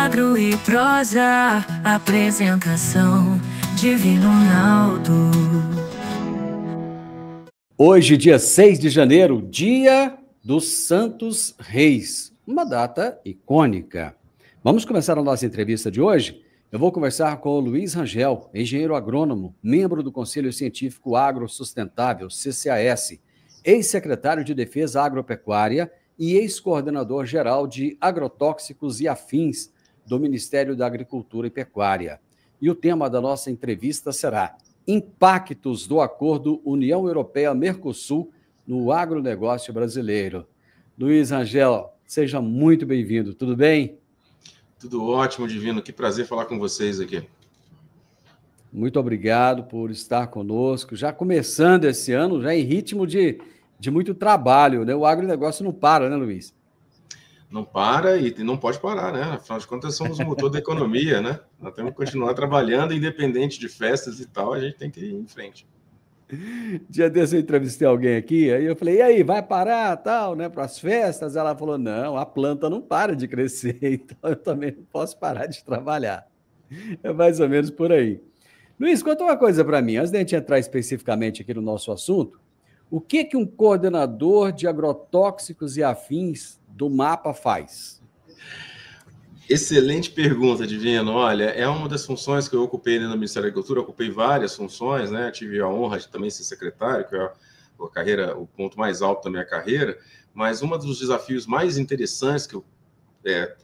Agro e prosa, apresentação Divino Ronaldo. Hoje, dia 6 de janeiro, dia dos Santos Reis, uma data icônica. Vamos começar a nossa entrevista de hoje? Eu vou conversar com o Luiz Rangel, engenheiro agrônomo, membro do Conselho Científico Agrosustentável, CCAS, ex-secretário de Defesa Agropecuária e ex-coordenador geral de agrotóxicos e afins do Ministério da Agricultura e Pecuária. E o tema da nossa entrevista será Impactos do Acordo União Europeia-Mercosul no agronegócio brasileiro. Luiz Rangel, seja muito bem-vindo, tudo bem? Tudo ótimo, Divino. Que prazer falar com vocês aqui. Muito obrigado por estar conosco. Já começando esse ano, já em ritmo de muito trabalho, né? O agronegócio não para, né, Luiz? Não para e não pode parar, né? Afinal de contas, somos o motor da economia, né? Nós temos que continuar trabalhando, independente de festas e tal, a gente tem que ir em frente. Dia desse eu entrevistei alguém aqui, aí eu falei, e aí, vai parar, tal, né, para as festas? Ela falou, não, a planta não para de crescer, então eu também não posso parar de trabalhar. É mais ou menos por aí. Luiz, conta uma coisa para mim, antes de a gente entrar especificamente aqui no nosso assunto, o que um coordenador de agrotóxicos e afins do MAPA faz? Excelente pergunta, Divino. Olha, é uma das funções que eu ocupei no Ministério da Agricultura, eu ocupei várias funções, né? Tive a honra de também ser secretário, que é a carreira, o ponto mais alto da minha carreira, mas um dos desafios mais interessantes que eu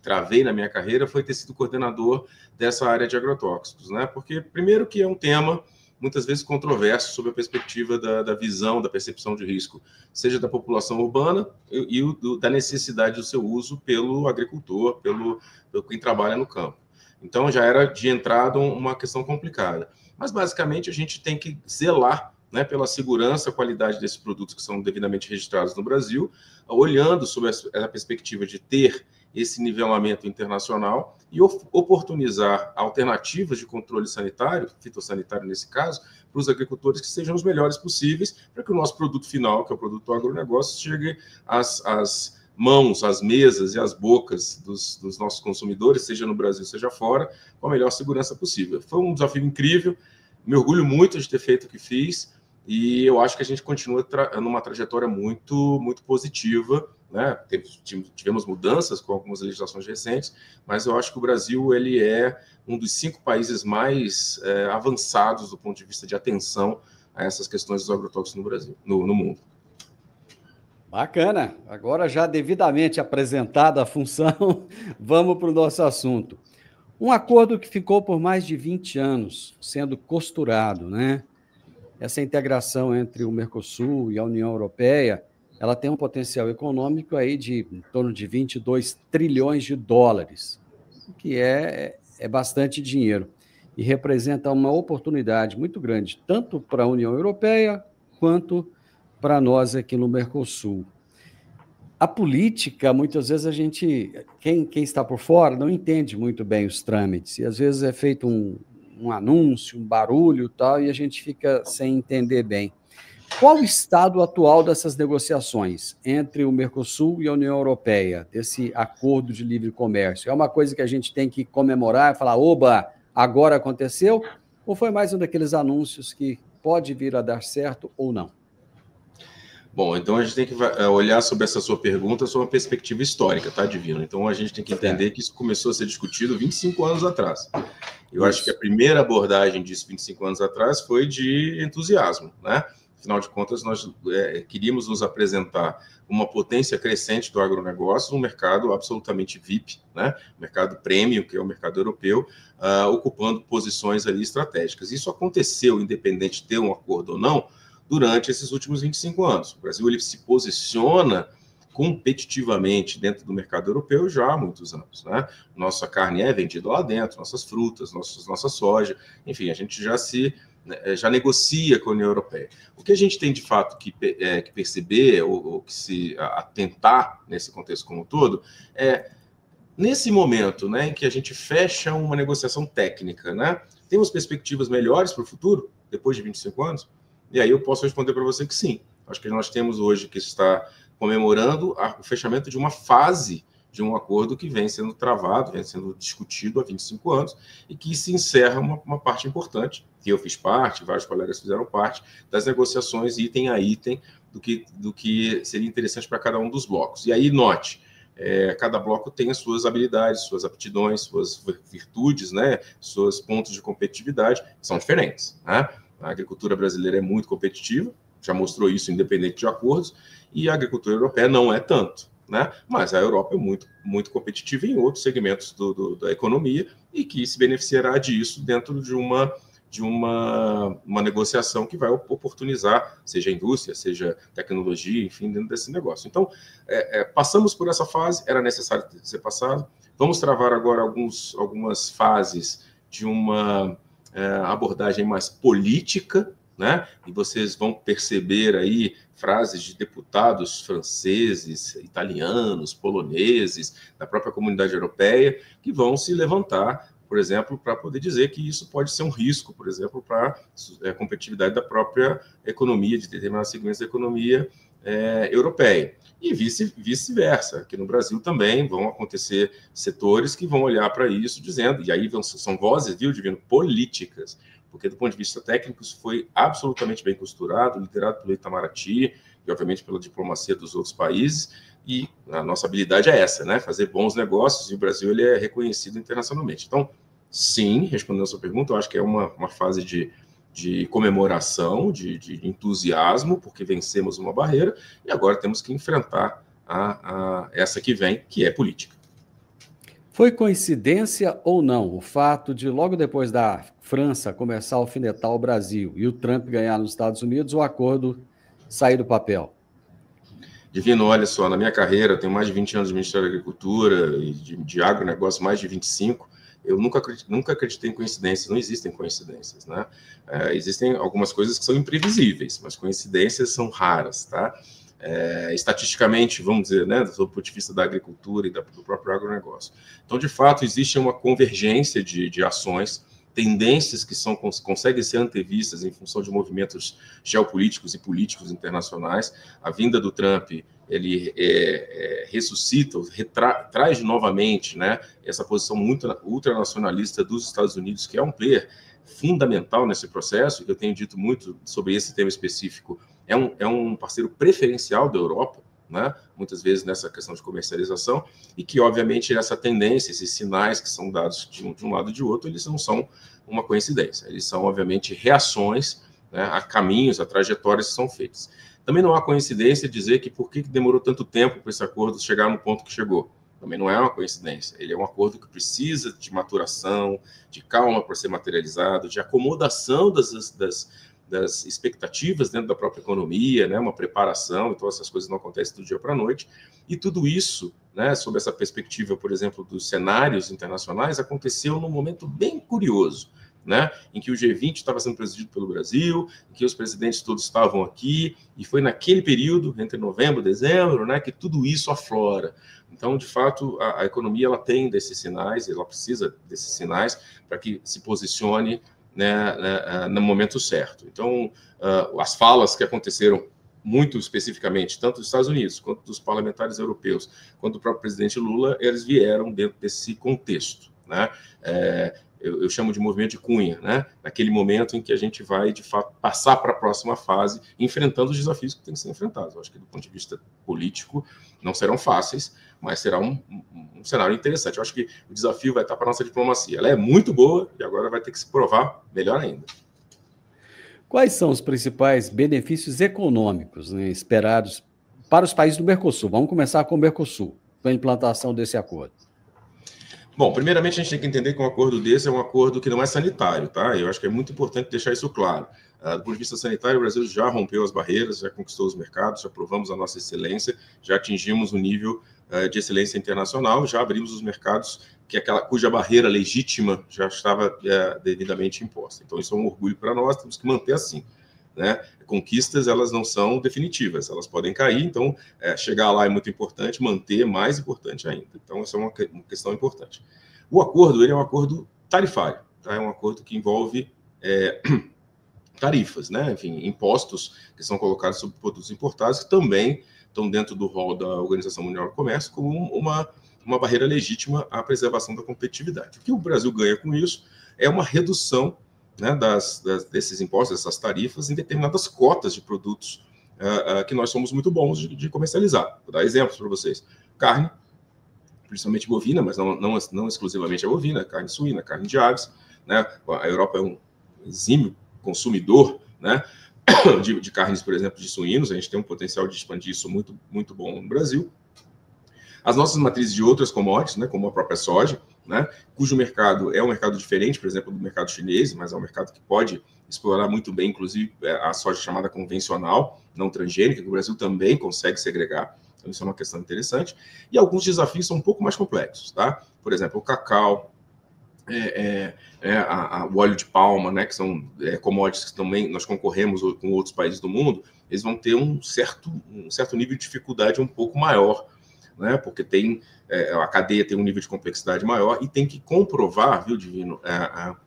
travei na minha carreira foi ter sido coordenador dessa área de agrotóxicos, né? Porque, primeiro, que é um tema muitas vezes controverso sobre a perspectiva da visão, da percepção de risco, seja da população urbana e da necessidade do seu uso pelo agricultor, pelo quem trabalha no campo. Então, já era de entrada uma questão complicada. Mas, basicamente, a gente tem que zelar, né, pela segurança, qualidade desses produtos que são devidamente registrados no Brasil, olhando sobre a perspectiva de ter esse nivelamento internacional e oportunizar alternativas de controle sanitário, fitossanitário nesse caso, para os agricultores que sejam os melhores possíveis, para que o nosso produto final, que é o produto do agronegócio, chegue às mãos, às mesas e às bocas dos nossos consumidores, seja no Brasil, seja fora, com a melhor segurança possível. Foi um desafio incrível, me orgulho muito de ter feito o que fiz, e eu acho que a gente continua numa trajetória muito, muito positiva, né? Tivemos mudanças com algumas legislações recentes, mas eu acho que o Brasil ele é um dos 5 países mais avançados do ponto de vista de atenção a essas questões dos agrotóxicos no Brasil, no mundo. Bacana. Agora, já devidamente apresentada a função, vamos para o nosso assunto. Um acordo que ficou por mais de 20 anos sendo costurado, né? Essa integração entre o Mercosul e a União Europeia, ela tem um potencial econômico aí de em torno de 22 trilhões de dólares, que é bastante dinheiro e representa uma oportunidade muito grande, tanto para a União Europeia quanto para nós aqui no Mercosul. A política, muitas vezes quem está por fora não entende muito bem os trâmites, e às vezes é feito um anúncio, um barulho e tal, e a gente fica sem entender bem. Qual o estado atual dessas negociações entre o Mercosul e a União Europeia, desse acordo de livre comércio? É uma coisa que a gente tem que comemorar e falar, oba, agora aconteceu? Ou foi mais um daqueles anúncios que pode vir a dar certo ou não? Bom, então a gente tem que olhar sobre essa sua pergunta sob uma perspectiva histórica, tá, Divino? Então a gente tem que entender que isso começou a ser discutido 25 anos atrás. Eu acho que a primeira abordagem disso 25 anos atrás foi de entusiasmo, né? Afinal de contas, nós queríamos nos apresentar uma potência crescente do agronegócio, um mercado absolutamente VIP, né? Mercado premium, que é o mercado europeu, ocupando posições ali estratégicas. Isso aconteceu, independente de ter um acordo ou não, durante esses últimos 25 anos. O Brasil ele se posiciona competitivamente dentro do mercado europeu já há muitos anos, né? Nossa carne é vendida lá dentro, nossas frutas, nossa soja, enfim, a gente já negocia com a União Europeia. O que a gente tem de fato que perceber ou que se atentar nesse contexto como um todo é nesse momento, né, em que a gente fecha uma negociação técnica, né? Temos perspectivas melhores para o futuro depois de 25 anos? E aí eu posso responder para você que sim. Acho que nós temos hoje que está comemorando o fechamento de uma fase de um acordo que vem sendo travado, vem sendo discutido há 25 anos, e que se encerra uma parte importante, que eu fiz parte, vários colegas fizeram parte, das negociações item a item do que seria interessante para cada um dos blocos. E aí, note, cada bloco tem as suas habilidades, suas aptidões, suas virtudes, né, seus pontos de competitividade, são diferentes, né? A agricultura brasileira é muito competitiva, já mostrou isso independente de acordos, e a agricultura europeia não é tanto, né? Mas a Europa é muito competitiva em outros segmentos da economia e que se beneficiará disso dentro de uma negociação que vai oportunizar, seja indústria, seja tecnologia, enfim, dentro desse negócio. Então, passamos por essa fase, era necessário ser passado. Vamos travar agora algumas fases de uma abordagem mais política, né? E vocês vão perceber aí frases de deputados franceses, italianos, poloneses, da própria comunidade europeia, que vão se levantar, por exemplo, para poder dizer que isso pode ser um risco, por exemplo, para a competitividade da própria economia, de determinados segmentos da economia europeia. E vice-versa. Aqui no Brasil também vão acontecer setores que vão olhar para isso dizendo, e aí são vozes, viu, Divino, políticas, porque do ponto de vista técnico isso foi absolutamente bem costurado, liderado pelo Itamaraty e, obviamente, pela diplomacia dos outros países, e a nossa habilidade é essa, né? Fazer bons negócios, e o Brasil ele é reconhecido internacionalmente. Então, sim, respondendo a sua pergunta, eu acho que é uma fase de comemoração, de entusiasmo, porque vencemos uma barreira, e agora temos que enfrentar essa que vem, que é política. Foi coincidência ou não o fato de, logo depois da França começar a alfinetar o Brasil e o Trump ganhar nos Estados Unidos, o acordo sair do papel? Divino, olha só, na minha carreira, tenho mais de 20 anos de Ministério da Agricultura e de agronegócio, mais de 25, eu nunca acreditei em coincidências, não existem coincidências, né? Existem algumas coisas que são imprevisíveis, mas coincidências são raras, tá? Estatisticamente, vamos dizer, né, do ponto de vista da agricultura e do próprio agronegócio. Então, de fato, existe uma convergência de ações, tendências que conseguem ser antevistas em função de movimentos geopolíticos e políticos internacionais. A vinda do Trump, ele ressuscita, traz novamente, né, essa posição muito ultranacionalista dos Estados Unidos, que é um player fundamental nesse processo. Eu tenho dito muito sobre esse tema específico. É um parceiro preferencial da Europa, né? Muitas vezes nessa questão de comercialização, e que, obviamente, essa tendência, esses sinais que são dados de um lado e de outro, eles não são uma coincidência, eles são, obviamente, reações, né, a caminhos, a trajetórias que são feitas. Também não há coincidência dizer que por que demorou tanto tempo para esse acordo chegar no ponto que chegou. Também não é uma coincidência. Ele é um acordo que precisa de maturação, de calma para ser materializado, de acomodação das expectativas dentro da própria economia, né, uma preparação, então essas coisas não acontecem do dia para a noite, e tudo isso, né, sob essa perspectiva, por exemplo, dos cenários internacionais, aconteceu num momento bem curioso, né, em que o G20 estava sendo presidido pelo Brasil, em que os presidentes todos estavam aqui, e foi naquele período, entre novembro e dezembro, né, que tudo isso aflora. Então, de fato, a economia ela tem desses sinais, ela precisa desses sinais para que se posicione, né, no momento certo. Então, as falas que aconteceram muito especificamente, tanto dos Estados Unidos, quanto dos parlamentares europeus, quanto do próprio presidente Lula, eles vieram dentro desse contexto, né? Eu chamo de movimento de cunha, né? Naquele momento em que a gente vai, de fato, passar para a próxima fase, enfrentando os desafios que têm que ser enfrentados. Eu acho que, do ponto de vista político, não serão fáceis, mas será um cenário interessante. Eu acho que o desafio vai estar para a nossa diplomacia. Ela é muito boa e agora vai ter que se provar melhor ainda. Quais são os principais benefícios econômicos, né, esperados para os países do Mercosul? Vamos começar com o Mercosul, com a implantação desse acordo. Bom, primeiramente a gente tem que entender que um acordo desse é um acordo que não é sanitário, tá? Eu acho que é muito importante deixar isso claro. Do ponto de vista sanitário, o Brasil já rompeu as barreiras, já conquistou os mercados, já provamos a nossa excelência, já atingimos o nível de excelência internacional, já abrimos os mercados cuja barreira legítima já estava devidamente imposta. Então, isso é um orgulho para nós, temos que manter assim, né? Conquistas, elas não são definitivas, elas podem cair, então chegar lá é muito importante, manter é mais importante ainda. Então, essa é uma questão importante. O acordo, ele é um acordo tarifário, tá? É um acordo que envolve tarifas, né? Enfim, impostos que são colocados sobre produtos importados, que também estão dentro do rol da Organização Mundial do Comércio como uma barreira legítima à preservação da competitividade. O que o Brasil ganha com isso é uma redução, né, desses impostos, dessas tarifas, em determinadas cotas de produtos que nós somos muito bons de comercializar. Vou dar exemplos para vocês. Carne, principalmente bovina, mas não exclusivamente a bovina, carne suína, carne de aves, né? A Europa é um exímio consumidor, né, de carnes, por exemplo, de suínos. A gente tem um potencial de expandir isso muito, muito bom no Brasil. As nossas matrizes de outras commodities, né, como a própria soja, né, cujo mercado é um mercado diferente, por exemplo, do mercado chinês, mas é um mercado que pode explorar muito bem, inclusive, a soja chamada convencional, não transgênica, que o Brasil também consegue segregar. Então, isso é uma questão interessante. E alguns desafios são um pouco mais complexos, tá? Por exemplo, o cacau, o óleo de palma, né, que são commodities que também nós concorremos com outros países do mundo, eles vão ter um certo nível de dificuldade um pouco maior, né, porque a cadeia tem um nível de complexidade maior e tem que comprovar, viu, Divino,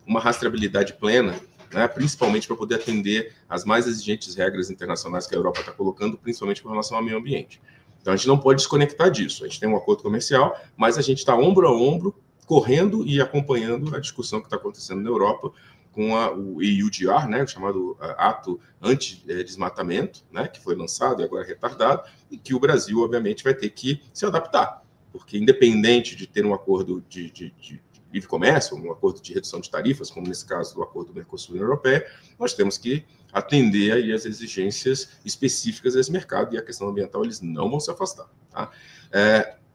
uma rastreabilidade plena, né, principalmente para poder atender às mais exigentes regras internacionais que a Europa está colocando, principalmente com relação ao meio ambiente. Então, a gente não pode desconectar disso. A gente tem um acordo comercial, mas a gente está ombro a ombro, correndo e acompanhando a discussão que está acontecendo na Europa com o EUDR, né, o chamado Ato Anti-Desmatamento, né, que foi lançado e agora retardado, e que o Brasil, obviamente, vai ter que se adaptar, porque independente de ter um acordo de livre comércio, um acordo de redução de tarifas, como nesse caso do acordo do Mercosul e União Europeia, nós temos que atender aí as exigências específicas desse mercado, e a questão ambiental eles não vão se afastar. Tá?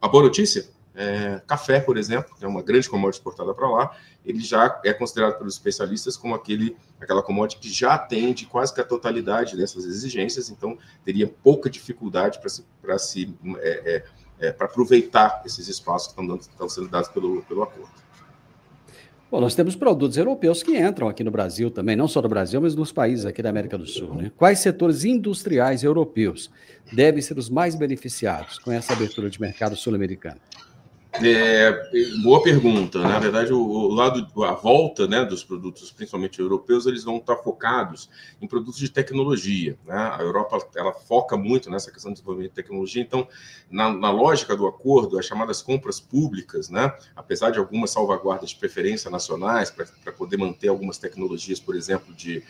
A boa notícia, café, por exemplo, que é uma grande commodity exportada para lá, ele já é considerado pelos especialistas como aquela commodity que já atende quase que a totalidade dessas exigências, então teria pouca dificuldade para aproveitar esses espaços que estão sendo dados pelo acordo. Bom, nós temos produtos europeus que entram aqui no Brasil também, não só do Brasil, mas nos países aqui da América do Sul, né? Quais setores industriais europeus devem ser os mais beneficiados com essa abertura de mercado sul-americano? Boa pergunta. Na verdade, a volta, né, dos produtos, principalmente europeus, eles vão estar focados em produtos de tecnologia, né? A Europa ela foca muito nessa questão de desenvolvimento de tecnologia. Então, na lógica do acordo, as chamadas compras públicas, né, apesar de algumas salvaguardas de preferência nacionais para poder manter algumas tecnologias, por exemplo, de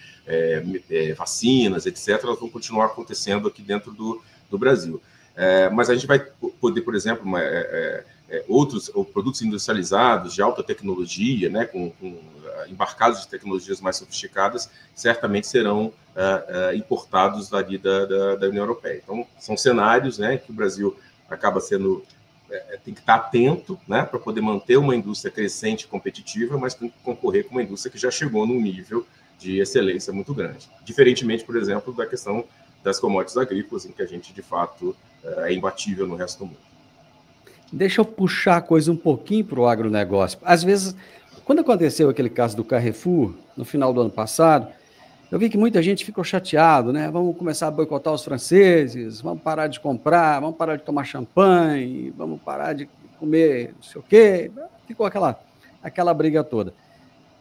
vacinas, etc., elas vão continuar acontecendo aqui dentro do Brasil. Mas a gente vai poder, por exemplo, outros produtos industrializados de alta tecnologia, né, com embarcados de tecnologias mais sofisticadas, certamente serão importados ali da União Europeia. Então, são cenários, né, que o Brasil acaba tem que estar atento, né, para poder manter uma indústria crescente e competitiva, mas tem que concorrer com uma indústria que já chegou num nível de excelência muito grande. Diferentemente, por exemplo, da questão das commodities agrícolas, em que a gente, de fato, é imbatível no resto do mundo. Deixa eu puxar a coisa um pouquinho para o agronegócio. Às vezes, quando aconteceu aquele caso do Carrefour, no final do ano passado, eu vi que muita gente ficou chateado, né? Vamos começar a boicotar os franceses, vamos parar de comprar, vamos parar de tomar champanhe, vamos parar de comer não sei o quê. Ficou aquela briga toda.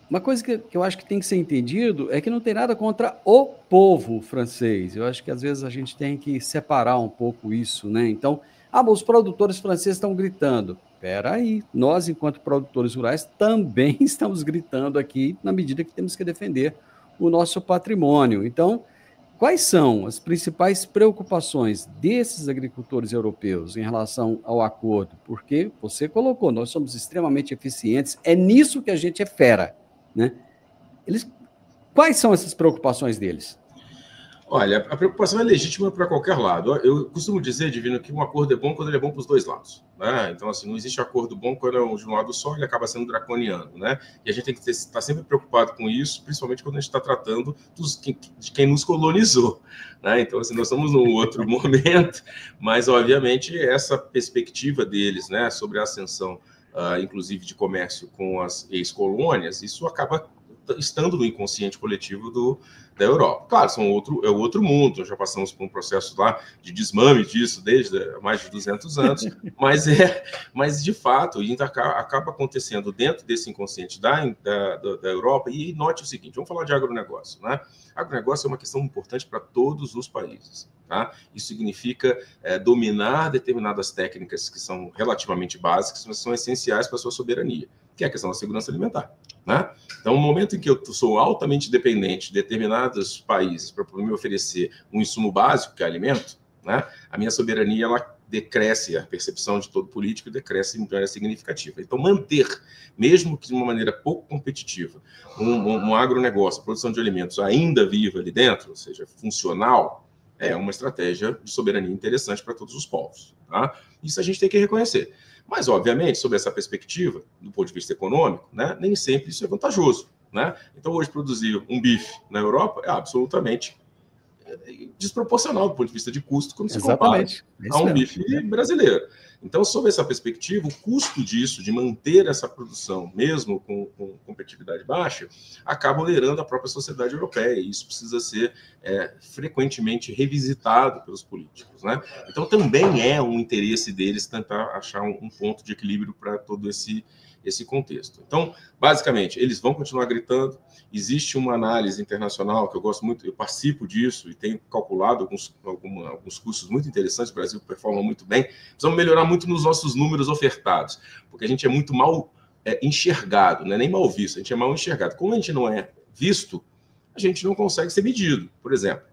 Uma coisa que eu acho que tem que ser entendido é que não tem nada contra o povo francês. Eu acho que às vezes a gente tem que separar um pouco isso, né? Então, mas os produtores franceses estão gritando. Espera aí, nós, enquanto produtores rurais, também estamos gritando aqui na medida que temos que defender o nosso patrimônio. Então, quais são as principais preocupações desses agricultores europeus em relação ao acordo? Porque você colocou, nós somos extremamente eficientes, é nisso que a gente é fera, né? Quais são essas preocupações deles? Olha, a preocupação é legítima para qualquer lado. Eu costumo dizer, Divino, que um acordo é bom quando ele é bom para os dois lados, né? Então, assim, não existe acordo bom quando é de um lado só, ele acaba sendo draconiano, né? E a gente tem que estar sempre preocupado com isso, principalmente quando a gente está tratando de quem nos colonizou, né? Então, assim, nós estamos num outro momento, mas, obviamente, essa perspectiva deles, né, sobre a ascensão, inclusive, de comércio com as ex-colônias, isso acaba estando no inconsciente coletivo da Europa. Claro, é outro mundo, nós já passamos por um processo lá de desmame disso desde mais de 200 anos, mas de fato, ainda acaba acontecendo dentro desse inconsciente da Europa. E note o seguinte, vamos falar de agronegócio, né? Agronegócio é uma questão importante para todos os países. Tá? Isso significa dominar determinadas técnicas que são relativamente básicas, mas são essenciais para a sua soberania, que é a questão da segurança alimentar. Né? Então, no momento em que eu sou altamente dependente de determinados países para me oferecer um insumo básico, que é alimento, né? A minha soberania ela decresce, a percepção de todo político decresce de maneira significativa. Então, manter, mesmo que de uma maneira pouco competitiva, um agronegócio, produção de alimentos ainda viva ali dentro, ou seja, funcional, é uma estratégia de soberania interessante para todos os povos. Tá? Isso a gente tem que reconhecer. Mas, obviamente, sob essa perspectiva, do ponto de vista econômico, né, nem sempre isso é vantajoso. Né? Então, hoje, produzir um bife na Europa é absolutamente desproporcional do ponto de vista de custo, quando se compara a um bife brasileiro. Então, sob essa perspectiva, o custo disso, de manter essa produção, mesmo com competitividade baixa, acaba onerando a própria sociedade europeia, e isso precisa ser frequentemente revisitado pelos políticos. Né? Então, também é um interesse deles tentar achar um ponto de equilíbrio para todo esse contexto. Então, basicamente, eles vão continuar gritando. Existe uma análise internacional que eu gosto muito, eu participo disso e tenho calculado alguns custos muito interessantes. O Brasil performa muito bem. Precisamos melhorar muito nos nossos números ofertados, porque a gente é muito mal enxergado, não é nem mal visto, a gente é mal enxergado. Como a gente não é visto, a gente não consegue ser medido. Por exemplo,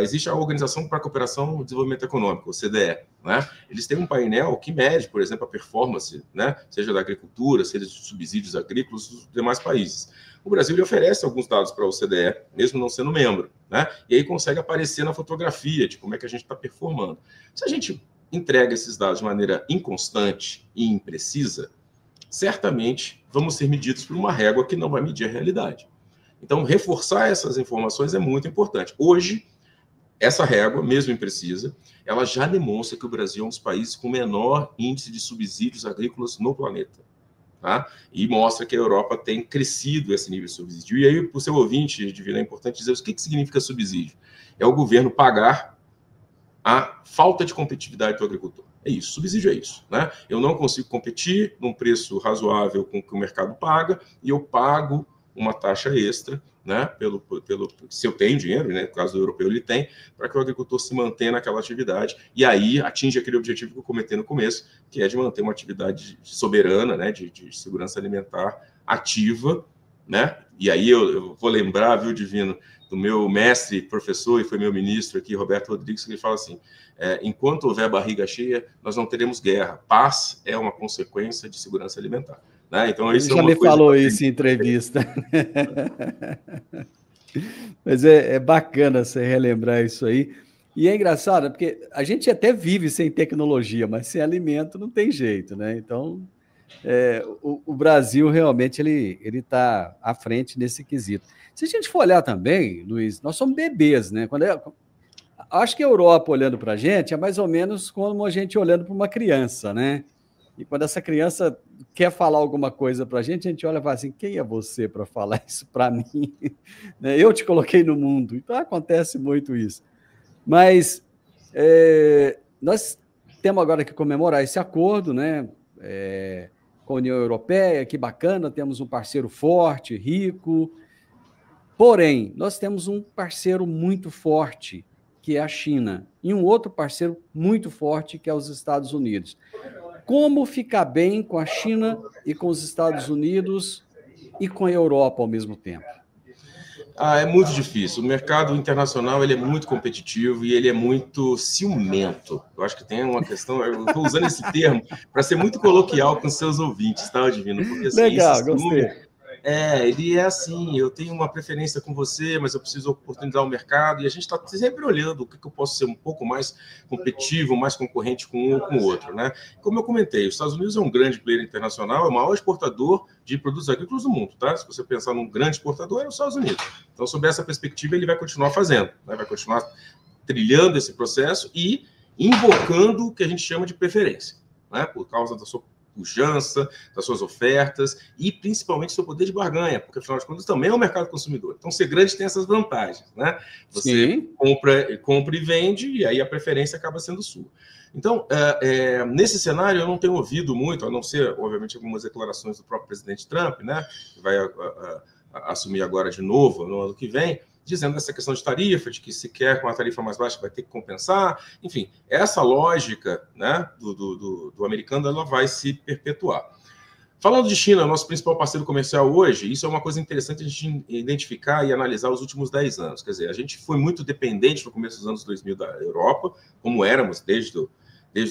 existe a Organização para a Cooperação e Desenvolvimento Econômico, OCDE. Né? Eles têm um painel que mede, por exemplo, a performance, né? Seja da agricultura, seja dos subsídios agrícolas dos demais países. O Brasil ele oferece alguns dados para a OCDE, mesmo não sendo membro, né? E aí consegue aparecer na fotografia de como é que a gente está performando. Se a gente entrega esses dados de maneira inconstante e imprecisa, certamente vamos ser medidos por uma régua que não vai medir a realidade. Então, reforçar essas informações é muito importante. Hoje, essa régua, mesmo imprecisa, ela já demonstra que o Brasil é um dos países com menor índice de subsídios agrícolas no planeta. Tá? E mostra que a Europa tem crescido esse nível de subsídio. E aí, para o seu ouvinte, Divino, é importante dizer o que significa subsídio. É o governo pagar a falta de competitividade do agricultor. É isso, subsídio é isso. Né? Eu não consigo competir num preço razoável com o que o mercado paga e eu pago uma taxa extra, né, se eu tenho dinheiro, né, no caso do europeu ele tem, para que o agricultor se mantenha naquela atividade e aí atinge aquele objetivo que eu comentei no começo, que é de manter uma atividade soberana, né, de segurança alimentar ativa, né, e aí eu vou lembrar, viu, Divino, do meu mestre, professor, e foi meu ministro aqui, Roberto Rodrigues, que ele fala assim, enquanto houver barriga cheia, nós não teremos guerra, paz é uma consequência de segurança alimentar. Né? Então, isso ele já me falou isso em entrevista. Mas é bacana você relembrar isso aí. E é engraçado, porque a gente até vive sem tecnologia, mas sem alimento não tem jeito, né? Então, o Brasil realmente ele está à frente nesse quesito. Se a gente for olhar também, Luiz, nós somos bebês, né? Acho que a Europa olhando para a gente é mais ou menos como a gente olhando para uma criança, né? E quando essa criança quer falar alguma coisa para a gente olha e fala assim, quem é você para falar isso para mim? Eu te coloquei no mundo. Então, acontece muito isso. Mas nós temos agora que comemorar esse acordo, né? Com a União Europeia, que bacana, temos um parceiro forte, rico. Porém, nós temos um parceiro muito forte, que é a China, e um outro parceiro muito forte, que é os Estados Unidos. Como ficar bem com a China e com os Estados Unidos e com a Europa ao mesmo tempo? É muito difícil. O mercado internacional ele é muito competitivo e ele é muito ciumento. Eu acho que tem uma questão... Eu estou usando esse termo para ser muito coloquial com seus ouvintes, tá, Divino? Porque, assim, legal, gostei. Ele é assim, eu tenho uma preferência com você, mas eu preciso oportunizar o mercado, e a gente está sempre olhando o que eu posso ser um pouco mais competitivo, mais concorrente com um ou com o outro, né? Como eu comentei, os Estados Unidos é um grande player internacional, é o maior exportador de produtos agrícolas do mundo, tá? Se você pensar num grande exportador, é os Estados Unidos. Então, sob essa perspectiva, ele vai continuar fazendo, né? Vai continuar trilhando esse processo e invocando o que a gente chama de preferência, né? Por causa da sua pujança das suas ofertas e, principalmente, seu poder de barganha, porque, afinal de contas, também é um mercado consumidor. Então, ser grande tem essas vantagens, né? Você compra e vende, e aí a preferência acaba sendo sua. Então, nesse cenário, eu não tenho ouvido muito, a não ser, obviamente, algumas declarações do próprio presidente Trump, né? Que vai assumir agora de novo no ano que vem, dizendo essa questão de tarifa, de que se quer com a tarifa mais baixa vai ter que compensar. Enfim, essa lógica, né, do americano, ela vai se perpetuar. Falando de China, nosso principal parceiro comercial hoje, isso é uma coisa interessante a gente identificar e analisar os últimos 10 anos. Quer dizer, a gente foi muito dependente no começo dos anos 2000 da Europa, como éramos desde o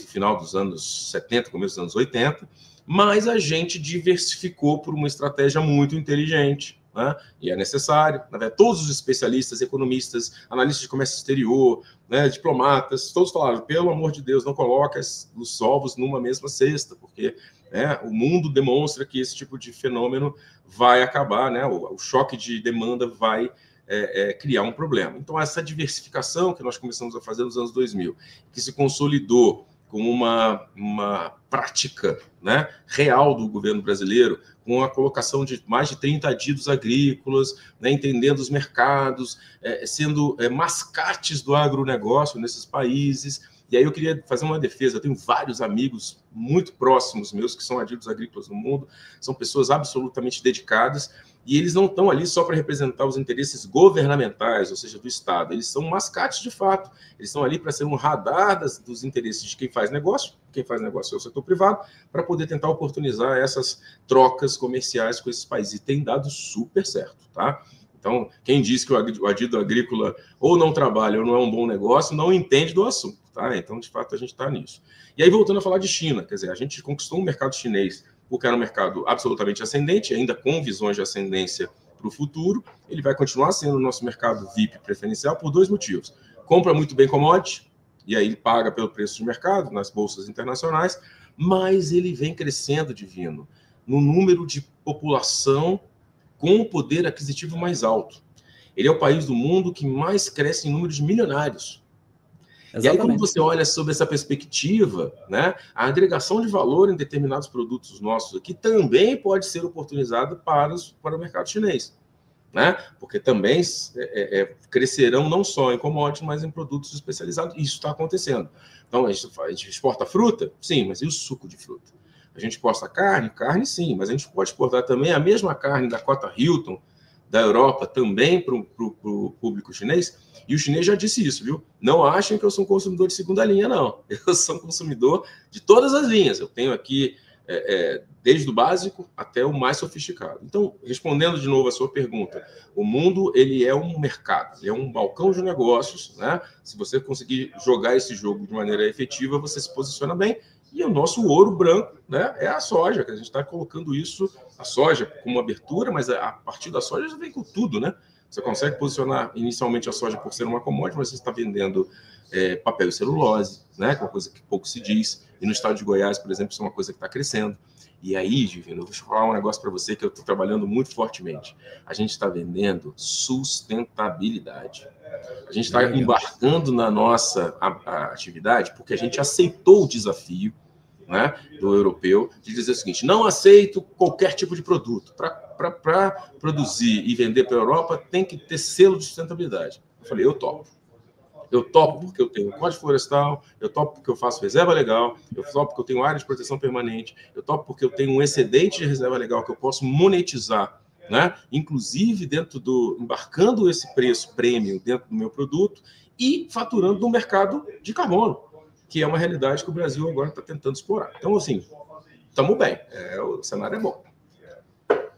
final dos anos 70, começo dos anos 80, mas a gente diversificou por uma estratégia muito inteligente, né? E é necessário, né? Todos os especialistas, economistas, analistas de comércio exterior, né? Diplomatas, todos falaram, pelo amor de Deus, não coloque os ovos numa mesma cesta, porque o mundo demonstra que esse tipo de fenômeno vai acabar, né? O choque de demanda vai criar um problema. Então, essa diversificação que nós começamos a fazer nos anos 2000, que se consolidou como uma prática, né, real do governo brasileiro, com a colocação de mais de 30 adidos agrícolas, né, entendendo os mercados, sendo mascates do agronegócio nesses países. E aí eu queria fazer uma defesa. Eu tenho vários amigos muito próximos meus que são adidos agrícolas no mundo, são pessoas absolutamente dedicadas, e eles não estão ali só para representar os interesses governamentais, ou seja, do Estado. Eles são mascates de fato. Eles estão ali para ser um radar dos interesses de quem faz negócio é o setor privado, para poder tentar oportunizar essas trocas comerciais com esses países. E tem dado super certo, tá? Então, quem diz que o adido agrícola ou não trabalha ou não é um bom negócio, não entende do assunto, tá? Então, de fato, a gente está nisso. E aí, voltando a falar de China, quer dizer, a gente conquistou um mercado chinês porque era um mercado absolutamente ascendente, ainda com visões de ascendência para o futuro. Ele vai continuar sendo o nosso mercado VIP preferencial por 2 motivos. Compra muito bem commodity, e aí ele paga pelo preço de mercado nas bolsas internacionais, mas ele vem crescendo, Divino, no número de população com o poder aquisitivo mais alto. Ele é o país do mundo que mais cresce em número de milionários. Exatamente. E aí, quando você olha sobre essa perspectiva, né, a agregação de valor em determinados produtos nossos aqui também pode ser oportunizada para o mercado chinês, né? Porque também crescerão não só em commodities, mas em produtos especializados. Isso está acontecendo. Então, a gente exporta fruta? Sim, mas e o suco de fruta? A gente exporta carne? Carne, sim, mas a gente pode exportar também a mesma carne da cota Hilton, da Europa, também para o público chinês. E o chinês já disse isso, viu? Não achem que eu sou um consumidor de segunda linha, não. Eu sou um consumidor de todas as linhas. Eu tenho aqui desde o básico até o mais sofisticado. Então, respondendo de novo a sua pergunta, o mundo ele é um mercado, ele é um balcão de negócios, né? Se você conseguir jogar esse jogo de maneira efetiva, você se posiciona bem. E o nosso ouro branco, né, é a soja, que a gente está colocando isso, a soja como abertura, mas a partir da soja já vem com tudo, né? Você consegue posicionar inicialmente a soja por ser uma commodity, mas você está vendendo papel e celulose, né? Que é uma coisa que pouco se diz. E no estado de Goiás, por exemplo, isso é uma coisa que está crescendo. E aí, Divino, eu vou falar um negócio para você que eu estou trabalhando muito fortemente. A gente está vendendo sustentabilidade. A gente está embarcando na nossa atividade porque a gente aceitou o desafio, né, do europeu de dizer o seguinte: não aceito qualquer tipo de produto. Para produzir e vender para a Europa tem que ter selo de sustentabilidade. Eu falei, eu topo. Eu topo porque eu tenho código florestal, eu topo porque eu faço reserva legal, eu topo porque eu tenho área de proteção permanente, eu topo porque eu tenho um excedente de reserva legal que eu posso monetizar, né? Inclusive embarcando esse preço premium dentro do meu produto e faturando no mercado de carbono, que é uma realidade que o Brasil agora está tentando explorar. Então, assim, estamos bem, o cenário é bom.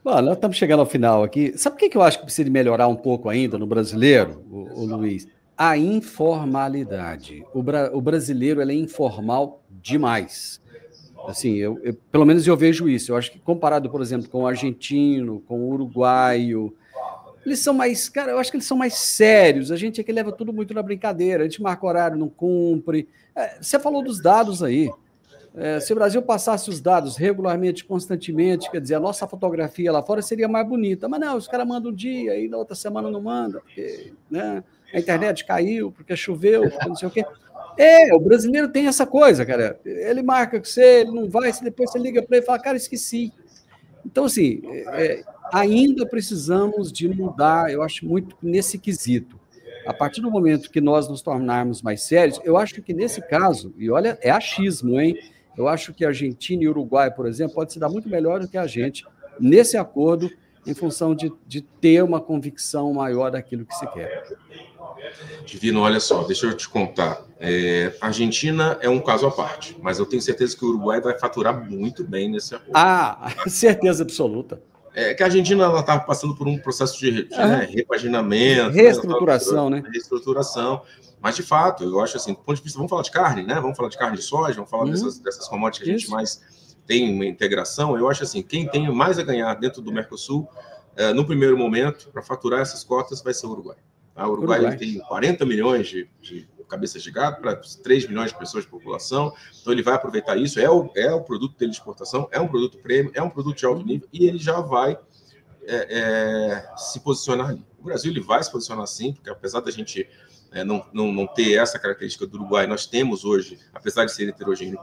Bom, nós estamos chegando ao final aqui. Sabe o que eu acho que precisa melhorar um pouco ainda no brasileiro, o Luiz? A informalidade. O brasileiro ele é informal demais. Assim, eu pelo menos eu vejo isso. Eu acho que comparado, por exemplo, com o argentino, com o uruguaio, eles são mais, cara, eu acho que eles são mais sérios. A gente aqui leva tudo muito na brincadeira. A gente marca horário, não cumpre. Você falou dos dados aí. Se o Brasil passasse os dados regularmente, constantemente, quer dizer, a nossa fotografia lá fora seria mais bonita. Mas não, os caras mandam um dia e na outra semana não manda, porque, né, a internet caiu, porque choveu, porque não sei o quê. O brasileiro tem essa coisa, cara. Ele marca com você, ele não vai, depois você liga para ele e fala, cara, esqueci. Então, assim, ainda precisamos de mudar, eu acho, muito nesse quesito. A partir do momento que nós nos tornarmos mais sérios, eu acho que nesse caso, e olha, é achismo, hein? Eu acho que a Argentina e o Uruguai, por exemplo, pode se dar muito melhor do que a gente nesse acordo, em função de ter uma convicção maior daquilo que se quer. Divino, olha só, deixa eu te contar. A Argentina é um caso à parte, mas eu tenho certeza que o Uruguai vai faturar muito bem nesse acordo. Certeza absoluta. Que a Argentina está passando por um processo de repaginamento, reestruturação, né? Reestruturação. Mas, de fato, eu acho assim, do ponto de vista, vamos falar de carne, né? Vamos falar de carne de soja, vamos falar dessas commodities que a gente mais tem uma integração. Eu acho assim, quem tem mais a ganhar dentro do Mercosul, no primeiro momento, para faturar essas cotas, vai ser o Uruguai. O Uruguai ele tem 40 milhões de cabeças de gado para 3 milhões de pessoas de população, então ele vai aproveitar isso, é o produto dele de exportação, é um produto premium, é um produto de alto nível, e ele já vai se posicionar ali. O Brasil ele vai se posicionar sim, porque apesar da gente não ter essa característica do Uruguai, nós temos hoje, apesar de ser heterogêneo,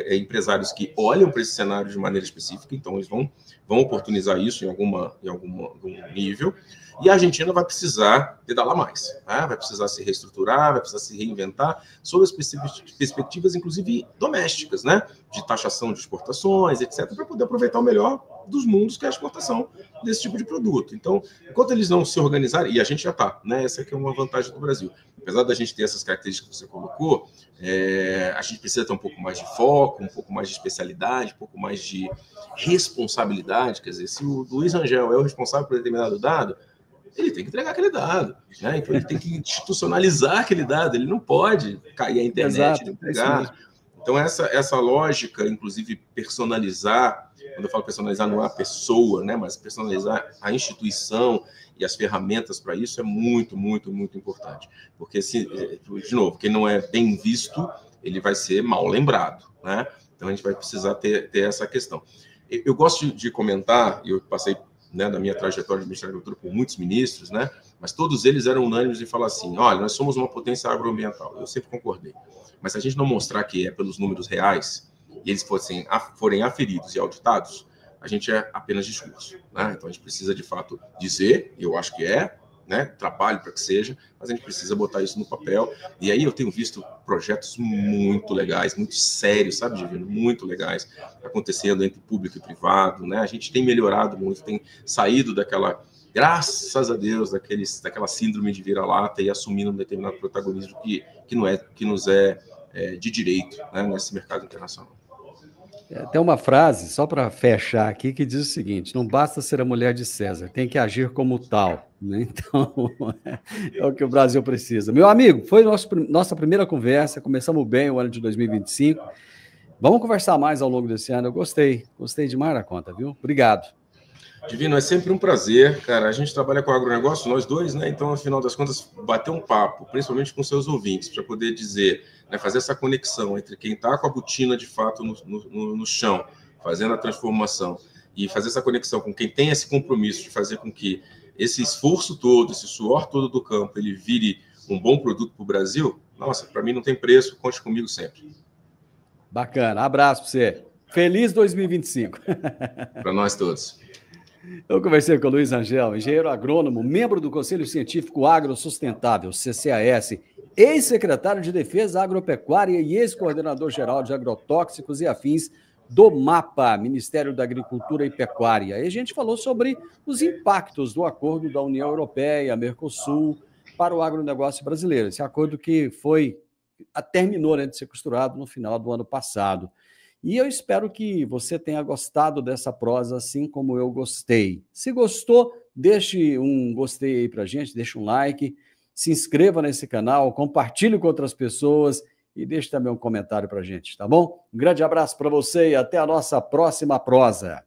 empresários que olham para esse cenário de maneira específica, então eles vão oportunizar isso em algum nível, e a Argentina vai precisar pedalar mais, né? Vai precisar se reestruturar, vai precisar se reinventar sob as perspectivas, inclusive domésticas, né? De taxação de exportações, etc., para poder aproveitar o melhor dos mundos, que é a exportação desse tipo de produto. Então, enquanto eles não se organizarem, e a gente já está, né? Essa aqui é uma vantagem do Brasil. Apesar da gente ter essas características que você colocou, a gente precisa ter um pouco mais de foco, um pouco mais de especialidade, um pouco mais de responsabilidade. Quer dizer, se o Luiz Rangel é o responsável por determinado dado, ele tem que entregar aquele dado, né? Então ele tem que institucionalizar aquele dado, ele não pode cair à internet e não entregar. Então essa lógica, inclusive personalizar, quando eu falo personalizar não é a pessoa, né? Mas personalizar a instituição e as ferramentas para isso é muito, muito, muito importante. Porque, de novo, quem não é bem visto, ele vai ser mal lembrado, né? Então a gente vai precisar ter essa questão. Eu gosto de comentar, eu passei, né, na minha trajetória de Ministério da Agricultura por muitos ministros, né, mas todos eles eram unânimes em falar assim, olha, nós somos uma potência agroambiental. Eu sempre concordei. Mas se a gente não mostrar que é pelos números reais, e eles forem aferidos e auditados, a gente é apenas discurso, né? Então a gente precisa, de fato, dizer, eu acho que né, trabalho para que seja, mas a gente precisa botar isso no papel. E aí eu tenho visto projetos muito legais, muito sérios, sabe, Divino? Muito legais, acontecendo entre público e privado, né? A gente tem melhorado muito, tem saído daquela, graças a Deus, daquela síndrome de vira-lata e assumindo um determinado protagonismo que nos é de direito, né, nesse mercado internacional. Tem uma frase, só para fechar aqui, que diz o seguinte: não basta ser a mulher de César, tem que agir como tal, né? Então, é o que o Brasil precisa. Meu amigo, foi nossa primeira conversa, começamos bem o ano de 2025. Vamos conversar mais ao longo desse ano, eu gostei demais da conta, viu? Obrigado. Divino, é sempre um prazer, cara. A gente trabalha com agronegócio, nós dois, né? Então, afinal das contas, bater um papo, principalmente com seus ouvintes, para poder dizer, né, fazer essa conexão entre quem está com a botina de fato no chão, fazendo a transformação, e fazer essa conexão com quem tem esse compromisso de fazer com que esse esforço todo, esse suor todo do campo, ele vire um bom produto para o Brasil. Nossa, para mim não tem preço, conte comigo sempre. Bacana, abraço para você. Feliz 2025. Para nós todos. Eu conversei com o Luiz Rangel, engenheiro agrônomo, membro do Conselho Científico Agrosustentável, CCAS, ex-secretário de Defesa Agropecuária e ex-coordenador-geral de agrotóxicos e afins do MAPA, Ministério da Agricultura e Pecuária. E a gente falou sobre os impactos do acordo da União Europeia, Mercosul, para o agronegócio brasileiro. Esse acordo que terminou, né, de ser costurado no final do ano passado. E eu espero que você tenha gostado dessa prosa assim como eu gostei. Se gostou, deixe um gostei aí pra gente, deixe um like, se inscreva nesse canal, compartilhe com outras pessoas e deixe também um comentário pra gente, tá bom? Um grande abraço para você e até a nossa próxima prosa.